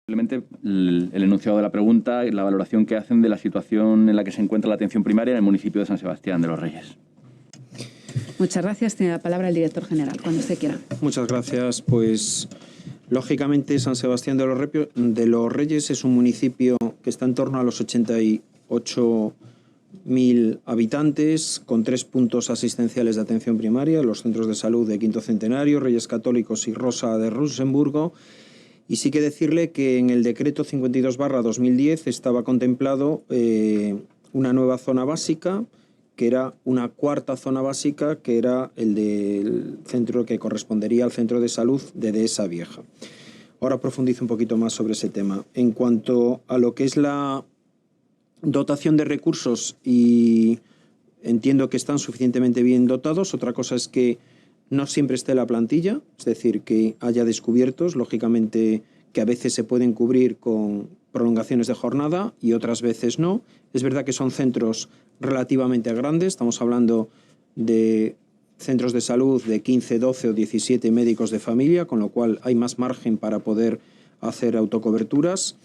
Simplemente el enunciado de la pregunta y la valoración que hacen de la situación en la que se encuentra la atención primaria en el municipio de San Sebastián de los Reyes. Muchas gracias. Tiene la palabra el director general, cuando usted quiera. Muchas gracias. Pues, lógicamente, San Sebastián de los Reyes es un municipio que está en torno a los 88.000 habitantes, con 3 puntos asistenciales de atención primaria, los centros de salud de Quinto Centenario, Reyes Católicos y Rosa de Luxemburgo. Y sí que decirle que en el decreto 52/2010 estaba contemplado una nueva zona básica, que era una cuarta zona básica, que era el del centro que correspondería al centro de salud de Dehesa Vieja. Ahora profundizo un poquito más sobre ese tema. En cuanto a lo que es la dotación de recursos, y entiendo que están suficientemente bien dotados, otra cosa es que no siempre esté la plantilla, es decir, que haya descubiertos, lógicamente que a veces se pueden cubrir con prolongaciones de jornada y otras veces no. Es verdad que son centros relativamente grandes, estamos hablando de centros de salud de 15, 12 o 17 médicos de familia, con lo cual hay más margen para poder hacer autocoberturas.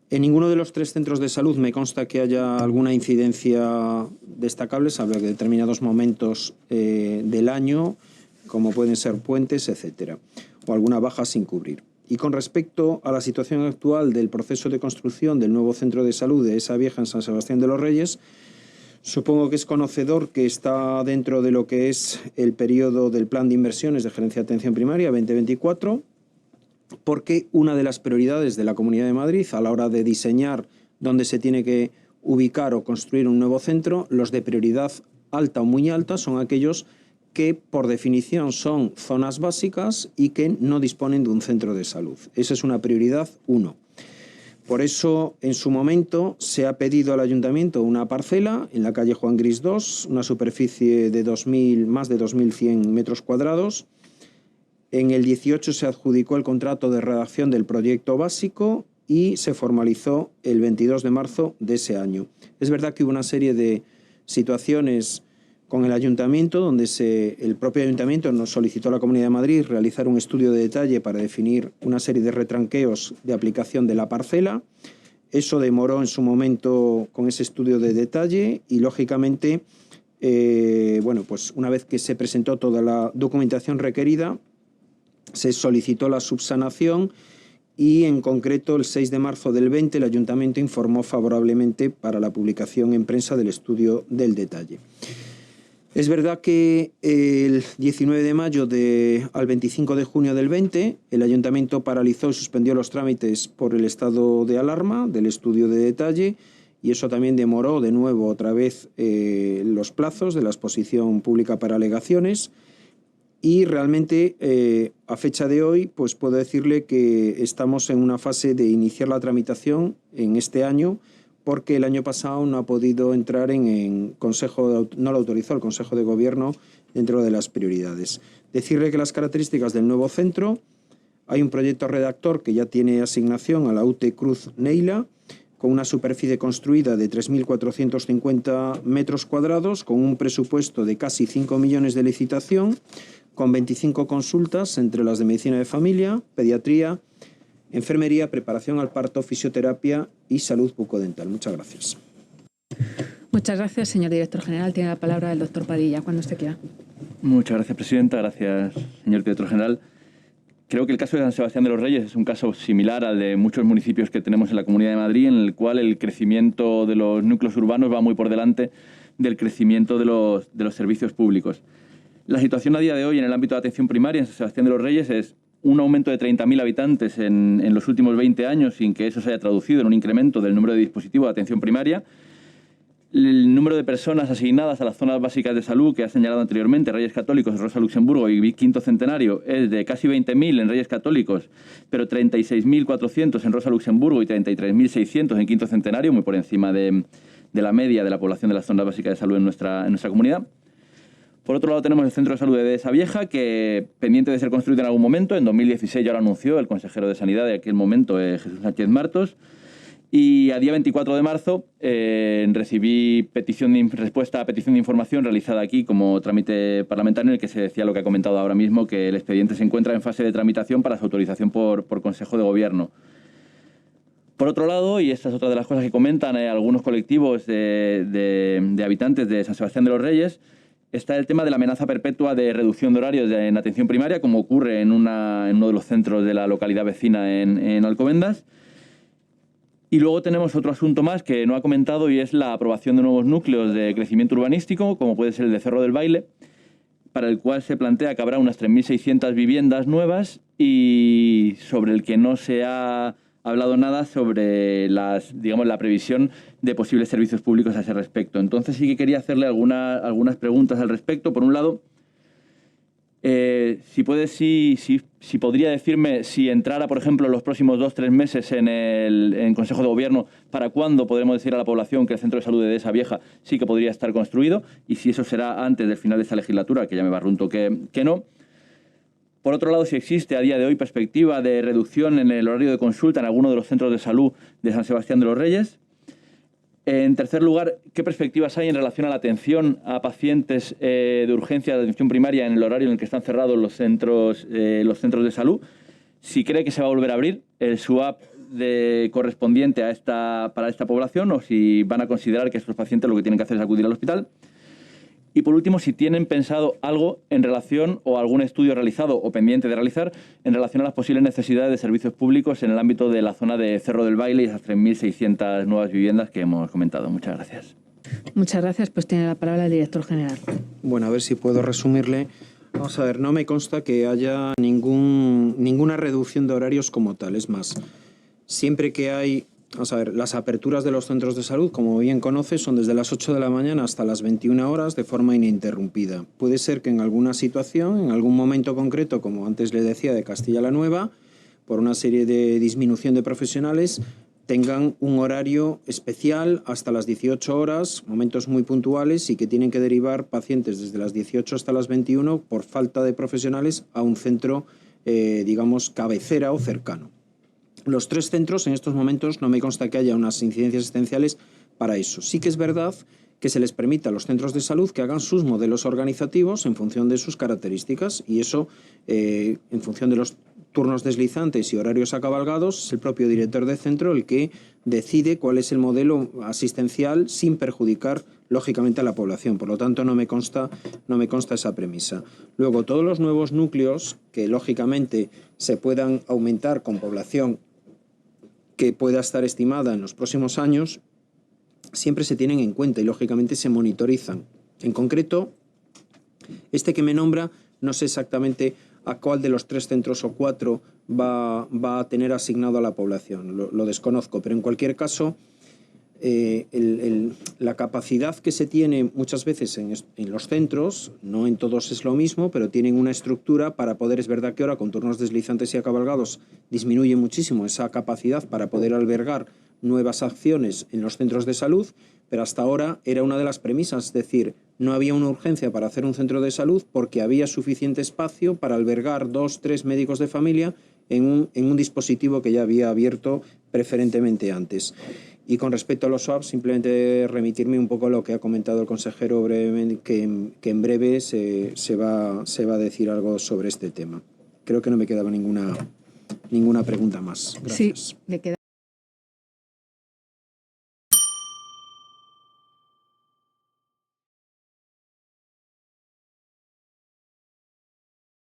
En ninguno de los 3 centros de salud me consta que haya alguna incidencia destacable, salvo que en determinados momentos del año, como pueden ser puentes, etcétera, o alguna baja sin cubrir. Y con respecto a la situación actual del proceso de construcción del nuevo centro de salud de Dehesa Vieja en San Sebastián de los Reyes, supongo que es conocedor que está dentro de lo que es el periodo del Plan de Inversiones de Gerencia de Atención Primaria 2024, porque una de las prioridades de la Comunidad de Madrid a la hora de diseñar dónde se tiene que ubicar o construir un nuevo centro, los de prioridad alta o muy alta son aquellos que por definición son zonas básicas y que no disponen de un centro de salud. Esa es una prioridad 1. Por eso, en su momento, se ha pedido al Ayuntamiento una parcela en la calle Juan Gris 2, una superficie de más de 2.100 metros cuadrados. En el 18 se adjudicó el contrato de redacción del proyecto básico y se formalizó el 22 de marzo de ese año. Es verdad que hubo una serie de situaciones con el Ayuntamiento, donde el propio Ayuntamiento nos solicitó a la Comunidad de Madrid realizar un estudio de detalle para definir una serie de retranqueos de aplicación de la parcela. Eso demoró en su momento con ese estudio de detalle y, lógicamente, pues una vez que se presentó toda la documentación requerida, se solicitó la subsanación y, en concreto, el 6 de marzo del 20, el Ayuntamiento informó favorablemente para la publicación en prensa del estudio del detalle. Es verdad que el 19 de mayo al 25 de junio del 20, el Ayuntamiento paralizó y suspendió los trámites por el estado de alarma del estudio de detalle, y eso también demoró de nuevo otra vez los plazos de la exposición pública para alegaciones. Y realmente, a fecha de hoy, pues puedo decirle que estamos en una fase de iniciar la tramitación en este año, porque el año pasado no ha podido entrar no lo autorizó el Consejo de Gobierno dentro de las prioridades. Decirle que las características del nuevo centro: hay un proyecto redactor que ya tiene asignación a la UT Cruz Neila, con una superficie construida de 3.450 metros cuadrados, con un presupuesto de casi 5 millones de licitación, con 25 consultas entre las de medicina de familia, pediatría, enfermería, preparación al parto, fisioterapia y salud bucodental. Muchas gracias. Muchas gracias, señor director general. Tiene la palabra el doctor Padilla, cuando usted quiera. Muchas gracias, presidenta. Gracias, señor director general. Creo que el caso de San Sebastián de los Reyes es un caso similar al de muchos municipios que tenemos en la Comunidad de Madrid, en el cual el crecimiento de los núcleos urbanos va muy por delante del crecimiento de los servicios públicos. La situación a día de hoy en el ámbito de atención primaria en San Sebastián de los Reyes es un aumento de 30.000 habitantes en los últimos 20 años, sin que eso se haya traducido en un incremento del número de dispositivos de atención primaria. El número de personas asignadas a las zonas básicas de salud que ha señalado anteriormente, Reyes Católicos, Rosa Luxemburgo y Quinto Centenario, es de casi 20.000 en Reyes Católicos, pero 36.400 en Rosa Luxemburgo y 33.600 en Quinto Centenario, muy por encima de la media de la población de las zonas básicas de salud en nuestra comunidad. Por otro lado, tenemos el Centro de Salud de Dehesa Vieja, que, pendiente de ser construido en algún momento, en 2016 ya lo anunció el consejero de Sanidad de aquel momento, Jesús Sánchez Martos. Y a día 24 de marzo recibí respuesta a petición de información realizada aquí como trámite parlamentario, en el que se decía lo que ha comentado ahora mismo, que el expediente se encuentra en fase de tramitación para su autorización por Consejo de Gobierno. Por otro lado, y esta es otra de las cosas que comentan algunos colectivos de habitantes de San Sebastián de los Reyes, está el tema de la amenaza perpetua de reducción de horarios en atención primaria, como ocurre en uno de los centros de la localidad vecina en Alcobendas. Y luego tenemos otro asunto más que no ha comentado y es la aprobación de nuevos núcleos de crecimiento urbanístico, como puede ser el de Cerro del Baile, para el cual se plantea que habrá unas 3.600 viviendas nuevas y sobre el que no se ha hablado nada sobre la previsión de posibles servicios públicos a ese respecto. Entonces sí que quería hacerle algunas preguntas al respecto. Por un lado, si podría decirme si entrara, por ejemplo, en los próximos 2 o 3 meses en Consejo de Gobierno, para cuándo podremos decir a la población que el centro de salud de Dehesa Vieja sí que podría estar construido y si eso será antes del final de esta legislatura, que ya me barrunto que no. Por otro lado, si existe a día de hoy perspectiva de reducción en el horario de consulta en alguno de los centros de salud de San Sebastián de los Reyes. En tercer lugar, ¿qué perspectivas hay en relación a la atención a pacientes de urgencia de atención primaria en el horario en el que están cerrados los centros de salud? Si cree que se va a volver a abrir el SUAP correspondiente para esta población o si van a considerar que estos pacientes lo que tienen que hacer es acudir al hospital. Y por último, si tienen pensado algo en relación o algún estudio realizado o pendiente de realizar en relación a las posibles necesidades de servicios públicos en el ámbito de la zona de Cerro del Baile y esas 3.600 nuevas viviendas que hemos comentado. Muchas gracias. Muchas gracias. Pues tiene la palabra el director general. Bueno, a ver si puedo resumirle. Vamos a ver, no me consta que haya ninguna reducción de horarios como tal. Es más, siempre que hay... Vamos a ver, las aperturas de los centros de salud, como bien conoce, son desde las 8 de la mañana hasta las 21 horas de forma ininterrumpida. Puede ser que en alguna situación, en algún momento concreto, como antes le decía, de Castilla la Nueva, por una serie de disminución de profesionales, tengan un horario especial hasta las 18 horas, momentos muy puntuales y que tienen que derivar pacientes desde las 18 hasta las 21 por falta de profesionales a un centro, digamos, cabecera o cercano. Los 3 centros en estos momentos no me consta que haya unas incidencias existenciales para eso. Sí que es verdad que se les permita a los centros de salud que hagan sus modelos organizativos en función de sus características y eso, en función de los turnos deslizantes y horarios acabalgados, es el propio director de centro el que decide cuál es el modelo asistencial sin perjudicar lógicamente a la población. Por lo tanto, no me consta esa premisa. Luego, todos los nuevos núcleos que lógicamente se puedan aumentar con población que pueda estar estimada en los próximos años, siempre se tienen en cuenta y lógicamente se monitorizan. En concreto, este que me nombra, no sé exactamente a cuál de los 3 centros o 4 va a tener asignado a la población, lo desconozco, pero en cualquier caso, la capacidad que se tiene muchas veces en los centros, no en todos es lo mismo, pero tienen una estructura para poder, es verdad que ahora con turnos deslizantes y acabalgados disminuye muchísimo esa capacidad para poder albergar nuevas acciones en los centros de salud, pero hasta ahora era una de las premisas, es decir, no había una urgencia para hacer un centro de salud porque había suficiente espacio para albergar 2 o 3 médicos de familia en un dispositivo que ya había abierto preferentemente antes. Y con respecto a los SWAP, simplemente remitirme un poco a lo que ha comentado el consejero brevemente, que en breve se va a decir algo sobre este tema. Creo que no me quedaba ninguna pregunta más. Gracias. Sí, le queda